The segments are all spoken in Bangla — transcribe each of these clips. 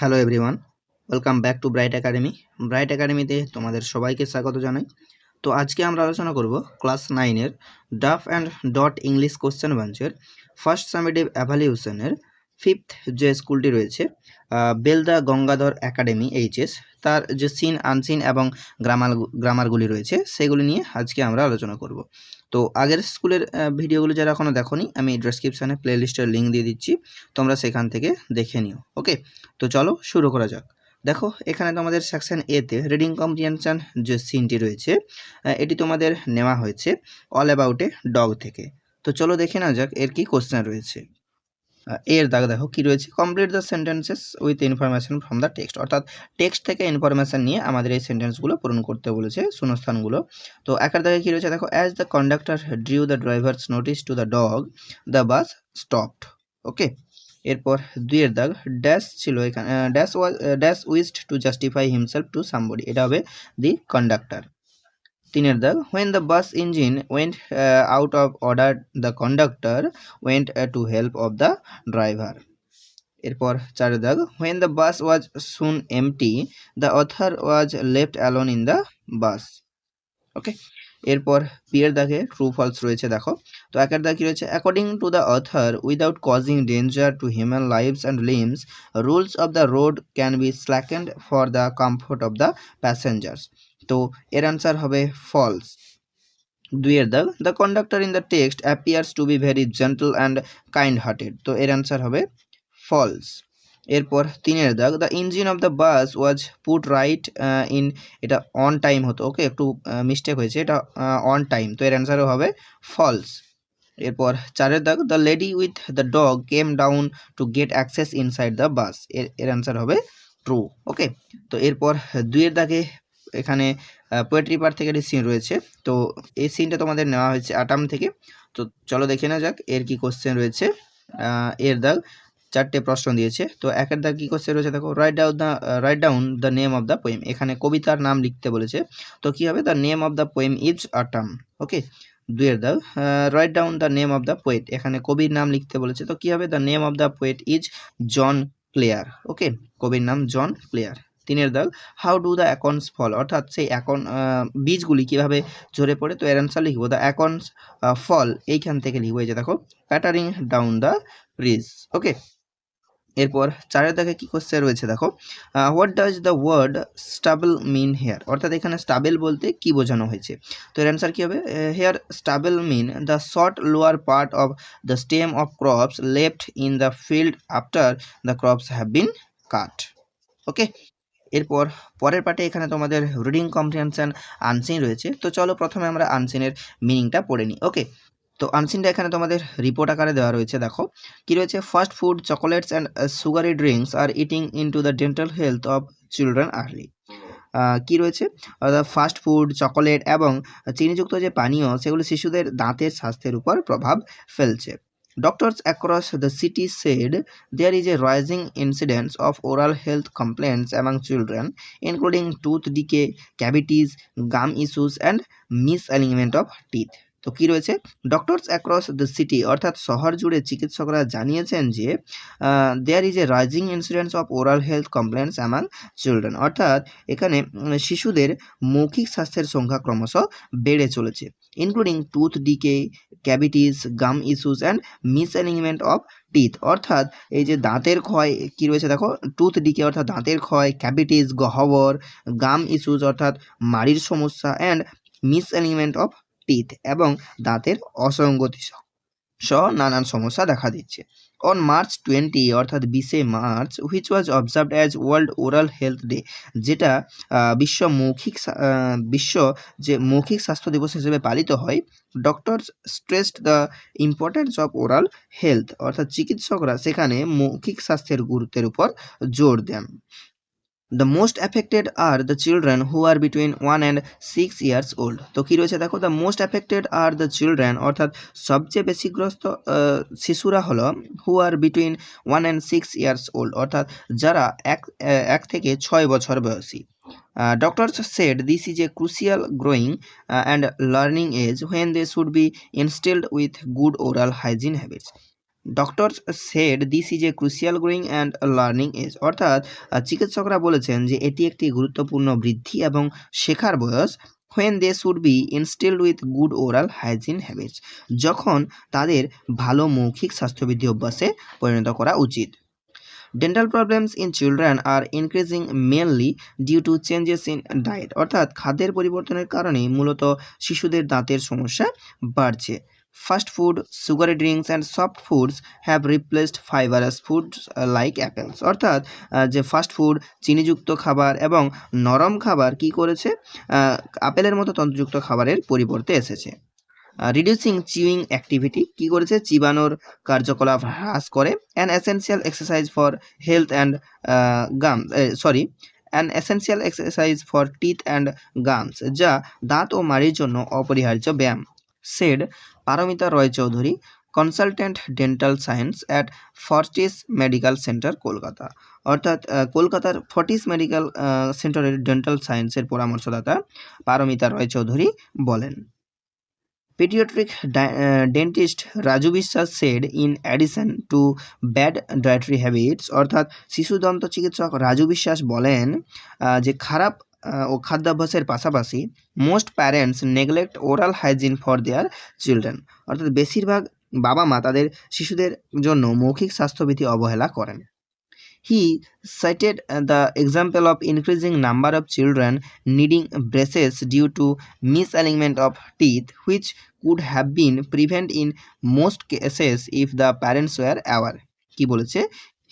Hello everyone, welcome back to bright academy. Bright একাডেমিতে তোমাদের সবাইকে স্বাগত জানাই। তো আজকে আমরা আলোচনা করব ক্লাস 9-এর ডাফ অ্যান্ড ডট ইংলিশ কোশ্চেন ব্যাঞ্চের ফার্স্ট সামেটিভ অ্যাভালিউশনের ফিফথ যে স্কুলটি রয়েছে বেলদা গঙ্গাধর একাডেমি এইচএস, তার যে সিন আনসিন এবং গ্রামারগুলি রয়েছে সেগুলি নিয়ে আজকে আমরা আলোচনা করব। তো আগের স্কুলের ভিডিওগুলো যারা এখনও দেখোনি, আমি ডিসক্রিপশানে প্লেলিস্টের লিঙ্ক দিয়ে দিচ্ছি, তোমরা সেখান থেকে দেখে নিও। ওকে, তো চলো শুরু করা যাক। দেখো, এখানে তোমাদের সেকশন এতে রিডিং কম্প্রিহেনশন যে সিনটি রয়েছে এটি তোমাদের নেওয়া হয়েছে অল অ্যাবাউট এ ডগ থেকে। তো চলো দেখে নেওয়া যাক এর কি কোশ্চেন রয়েছে। এর দাগ দেখো কি রয়েছে, complete the sentences with information from the text, অর্থাৎ টেক্সট থেকে ইনফরমেশন নিয়ে আমাদের এই সেন্টেন্সগুলো পূরণ করতে বলেছে শূন্যস্থানগুলো। তো একের দাগে কি রয়েছে দেখো, as the conductor drew the driver's notice to the dog the bus stopped. Okay, এরপর দুইয়ের দাগ ড্যাশ ছিল এখানে, dash wished to justify himself to somebody, এটা হবে দি কন্ডাক্টর। তিনের দাগ when the bus engine went out of order the conductor went to help of the driver. এরপর চারের দাগ when the bus was soon empty the author was left alone in the bus. ওকে, এরপর বিয়ের দাগে ট্রু ফলস রয়েছে দেখো। তো একের দাগ কি রয়েছে, according to the author without causing danger to human lives and limbs rules of the road can be slackened for the comfort of the passengers. তো এর অ্যান্সার হবে ফলস। দুইয়ের দাগ the conductor in the text appears to be very gentle and kind hearted, তো এর অ্যান্সার হবে ফলস। এরপর তিনের দাগ the engine of the bus was put right in, এটা অন টাইম হতো। ওকে, একটু মিস্টেক হয়েছে, এটা অন টাইম, তো এর অ্যান্সারও হবে ফলস। এরপর চারের দাগ the lady with the dog came down to get access inside the bus, এর অ্যান্সার হবে ট্রু। ওকে, তো এরপর দুইয়ের দাগে এখানে পোয়েট্রি পার্ট থেকে একটি সিন রয়েছে। তো এই সিনটা তোমাদের নেওয়া হয়েছে আটাম থেকে। তো চলো দেখে নেওয়া যাক এর কি কোশ্চেন রয়েছে। এর দাগ চারটে প্রশ্ন দিয়েছে। তো একের দাগ কি কোশ্চেন রয়েছে দেখো, write down the name of the poem, এখানে কবিতার নাম লিখতে বলেছে। তো কি হবে, the name of the poem is autumn. Okay, দুইয়ের দাগ write down the name of the poet, এখানে কবির নাম লিখতে বলেছে। তো কি হবে, the name of the poet is John Clare. Okay, কবির নাম জন ক্লেয়ার। তিনের দাগ how do the acorns fall, অর্থাৎ সেই বীজগুলি কিভাবে ঝরে পড়ে। তো এর অ্যান্সার লিখবো দ্য অ্যাকর্নস ফল, এইখান থেকে লিখবো, এই যে দেখো pattering down the bridge. Okay, এরপর চারের দাগে কি কোশ্চেন রয়েছে দেখো, what does the word stubble mean here, অর্থাৎ এখানে স্টাবেল বলতে কি বোঝানো হয়েছে। তো এর অ্যান্সার কি হবে, here stubble mean the short lower part of the stem of crops left in the field after the crops have been cut. Okay, এরপর পরের পার্টে এখানে তোমাদের রিডিং কম্প্রিহেনশন আনসিন রয়েছে। তো চলো প্রথমে আমরা আনসিনের মিনিংটা পড়ে নিই। ওকে, তো আনসিনটা এখানে তোমাদের রিপোর্ট আকারে দেওয়া রয়েছে। দেখো কি রয়েছে, fast food chocolates and sugary drinks are eating into the dental health of children early. কি রয়েছে, ফাস্ট ফুড চকোলেট এবং চিনিযুক্ত যে পানীয় সেগুলো শিশুদের দাঁতের স্বাস্থ্যের উপর প্রভাব ফেলছে। Doctors across the city said there is a rising incidence of oral health complaints among children, including tooth decay, cavities, gum issues, and misalignment of teeth. তো কি রয়েছে, ডক্টরস অ্যাক্রস দ্য সিটি, অর্থাৎ শহর জুড়ে চিকিৎসকরা জানিয়েছেন যে there is a rising incidence of oral health complaints among children, অর্থাৎ এখানে শিশুদের মৌখিক স্বাস্থ্যের সংখ্যা ক্রমশ বেড়ে চলেছে। Including tooth decay, cavities, gum issues and misalignment of teeth, অর্থাৎ এই যে দাঁতের ক্ষয় কি রয়েছে দেখো, টুথ ডিকে অর্থাৎ দাঁতের ক্ষয়, ক্যাভিটিস গহ্বর, গাম ইস্যুস অর্থাৎ মাড়ির সমস্যা, অ্যান্ড মিসঅ্যালিগমেন্ট অফ টিথ এবং দাঁতের অসঙ্গতি সহ নানান সমস্যা দেখা দিচ্ছে। অন মার্চ 20 অর্থাৎ 20শে March, which was observed as world oral health day, যেটা বিশ্ব যে মৌখিক স্বাস্থ্য দিবস হিসেবে পালিত হয়। Doctors stressed the importance of oral health, অর্থাৎ চিকিৎসকরা সেখানে মৌখিক স্বাস্থ্যের গুরুত্বের উপর জোর দেন। The most affected are the children who are between 1 and 6 years old। তো কী রয়েছে দেখো, the most affected are the children, অর্থাৎ সবচেয়ে বেশিগ্রস্ত শিশুরা হলো who are between 1 and 6 years old, অর্থাৎ যারা এক থেকে 6 বছর বয়সী। Doctors said this is a crucial growing and learning age when they should be instilled with good oral hygiene habits. Doctors said this is a crucial growing and learning age, অর্থাৎ চিকিৎসকরা বলেছেন যে এটি একটি গুরুত্বপূর্ণ বৃদ্ধি এবং শেখার বয়স। when they should be instilled with good oral hygiene habits, যখন তাদের ভালো মৌখিক স্বাস্থ্যবিধি অভ্যাসে পরিণত করা উচিত। Dental problems in children are increasing mainly due to changes in diet, অর্থাৎ খাদ্যের পরিবর্তনের কারণে মূলত শিশুদের দাঁতের সমস্যা বাড়ছে। Fast food, sugary drinks and soft foods have replaced fibrous foods like apples, অর্থাৎ যে ফাস্ট ফুড, চিনিযুক্ত খাবার এবং নরম খাবার কি করেছে, আপেলের মতো তন্তুযুক্ত খাবারের পরিবর্তে এসেছে। রিডিউসিং চিউইং অ্যাক্টিভিটি কি করেছে, চিবানোর কার্যকলাপ হ্রাস করে। An essential exercise for health and an essential exercise for teeth and gums, যা দাঁত ও মাড়ির জন্য অপরিহার্য ব্যায়াম। Said Paramita Roy Chowdhury, consultant dental science at Fortis medical centre Kolkata, অর্থাৎ কলকাতার ফর্টিস মেডিকেল সেন্টারের ডেন্টাল সায়েন্সের পরামর্শদাতা পারমিতা রয় চৌধুরী বলেন। Pediatric dentist Raju বিশ্বাস said in addition to bad dietary habits, অর্থাৎ শিশু দন্ত চিকিৎসক রাজু বিশ্বাস বলেন যে খারাপ ও খাদ্যাভ্যাসের পাশাপাশি most parents neglect oral hygiene for their children, অর্থাৎ বেশিরভাগ বাবা মা তাদের শিশুদের জন্য মৌখিক স্বাস্থ্যবিধি অবহেলা করেন। He cited the example of increasing number of children needing braces due to misalignment of teeth, which could have been prevented in most cases if the parents were aware. কি বলেছে?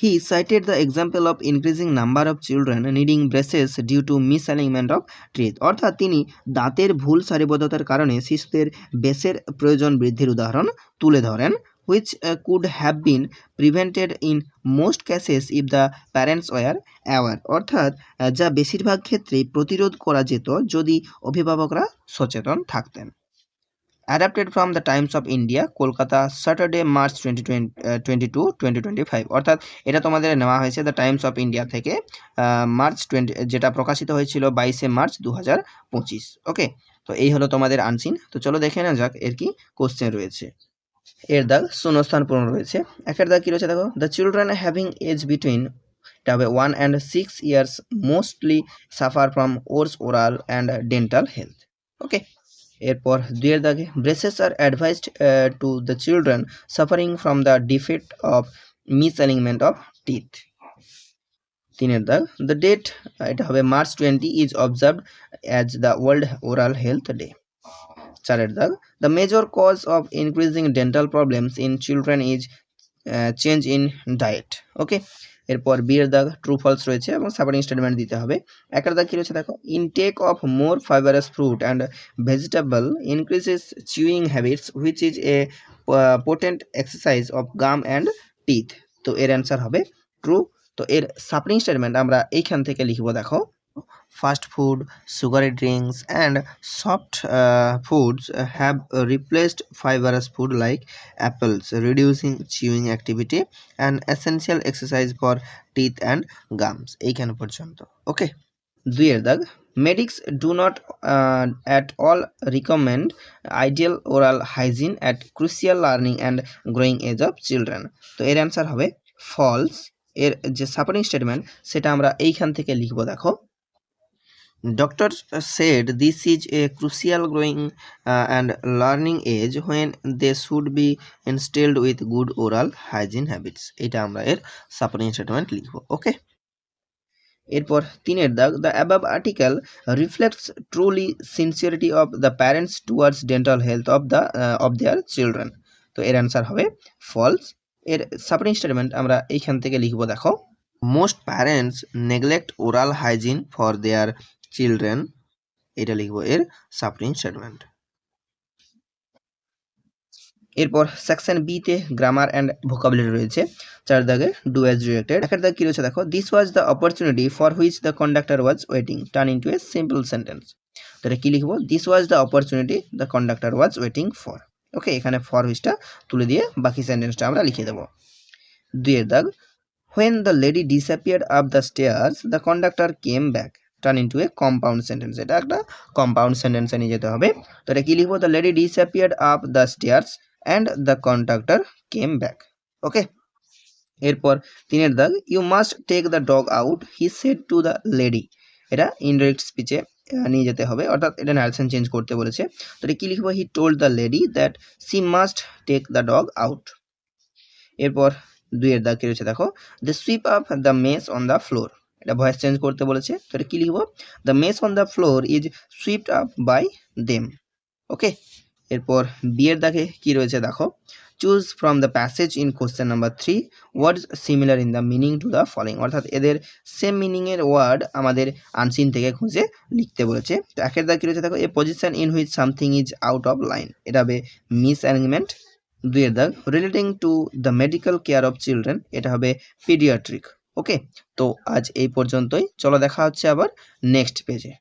He cited the example of increasing number of children needing braces due to misalignment of teeth, অর্থাৎ তিনি দাঁতের ভুল সারিবদ্ধতার কারণে শিশুদের বেসের প্রয়োজন বৃদ্ধির উদাহরণ তুলে ধরেন, which could have been prevented in most cases if the parents were aware, অর্থাৎ যা বেশিরভাগ ক্ষেত্রেই প্রতিরোধ করা যেত যদি অভিভাবকরা সচেতন থাকতেন। Adapted from the Times of India, Kolkata, Saturday, March 2022-2025, অর্থাৎ এটা তোমাদের নেওয়া হয়েছে দ্য টাইমস অফ ইন্ডিয়া থেকে, মার্চ 20, যেটা প্রকাশিত হয়েছিল 22শে মার্চ 2025। ওকে, তো এই হলো তোমাদের আনসিন। তো চলো দেখে নেওয়া যাক এর কি কোশ্চেন রয়েছে। এর দাগ শূন্যস্থান পূরণ রয়েছে। একের দাগ কি রয়েছে দেখো, the children having age between 1 and 6 years mostly suffer from worse oral and dental health. Okay, এরপর দুইয়ের দাগে braces are advised to the children suffering from the defect of misalignment of teeth. তিনের দাগ দ্য ডেট, এটা হবে March 20 is observed as the world oral health day. চারের দাগ the major cause of increasing dental problems in children is change in diet. ওকে, এরপর বিয়ের দাগ ট্রু ফলস রয়েছে এবং সাপোর্টিং স্টেটমেন্ট দিতে হবে। একের দাগ কি রয়েছে দেখো, intake of more fibrous fruit and vegetable increases chewing habits which is a potent exercise of gum and teeth. তো এর অ্যান্সার হবে ট্রু। তো এর সাপোর্টিং স্টেটমেন্ট আমরা এইখান থেকে লিখবো দেখো, fast food, sugary drinks and soft foods have replaced fibrous food like apples, reducing chewing activity and essential exercise for teeth and gums। এইখানে পর্যন্ত। ওকে, দুইয়ের দাগ medics do not at all recommend ideal oral hygiene at crucial learning and growing age of children। তো এর অ্যান্সার হবে false। এর যে সাপোর্টিং স্টেটমেন্ট সেটা আমরা এইখান থেকে লিখবো দেখো, Doctors said this is a crucial growing and learning age when they should be instilled with good oral hygiene habits। এটা আমরা এর সাপোর্টিং স্টেটমেন্ট লিখব। ওকে, এরপর তিনের দাগ the above article reflects truly sincerity of the parents towards dental health of their children. তো এর অ্যান্সার হবে ফলস। এর সাপোর্টিং স্টেটমেন্ট আমরা এইখান থেকে লিখব দেখো, most parents neglect oral hygiene for their children. এটা লিখবো এর সাপোর্টিং স্টেটমেন্ট। এরপর সেকশন বি তে গ্রামার অ্যান্ড ভোকাবুলারি রয়েছে। চার দাগে ডু অ্যাজ ডিরেক্টেড। একের দাগ কি রয়েছে দেখো, this was the opportunity for which the conductor was waiting, turn into a simple sentence. তো এটা কি লিখবো, this was the opportunity the conductor was waiting for. Okay, এখানে ফর হুইচটা তুলে দিয়ে বাকি সেন্টেন্সটা আমরা লিখে দেবো। দুইয়ের দাগ when the lady disappeared up the stairs the conductor came back, turn into a compound sentence। এটা একটা কম্পাউন্ড সেন্টেন্সে নিয়ে যেতে হবে। তো এটা কি লিখবো, the lady disappeared up the stairs and the conductor came back। ওকে, এরপর 3 দাগ, you must take the dog out he said to the lady. এটা ইনডাইরেক্ট স্পিচে নিয়ে যেতে হবে, অর্থাৎ এটা ন্যারেশন চেঞ্জ করতে বলেছে। তো এটা কি লিখবো, he told the lady that she must take the dog out. এরপর 2 দাগ কি রয়েছে দেখো, they sweep up the mess on the floor. এটা ভয়েস চেঞ্জ করতে বলেছে, তো এটা কি লিখবো, the mess on the floor is swept up by them. Okay, এরপর বিয়ের দাগে কি রয়েছে দেখো, choose from the passage in question number 3 words similar in the meaning to the following. অর্থাৎ এদের সেম মিনিংয়ের ওয়ার্ড আমাদের আনসিন থেকে খুঁজে লিখতে বলেছে। তো 1 দাগ কি রয়েছে দেখো, a position in which something is out of line. এটা হবে মিস অ্যারেঞ্জমেন্ট। 2 দাগ, relating to the medical care of children. এটা হবে পিডিয়াট্রিক। ওকে, তো আজ এই পর্যন্তই, চলো দেখা হচ্ছে আবার নেক্সট পেজে।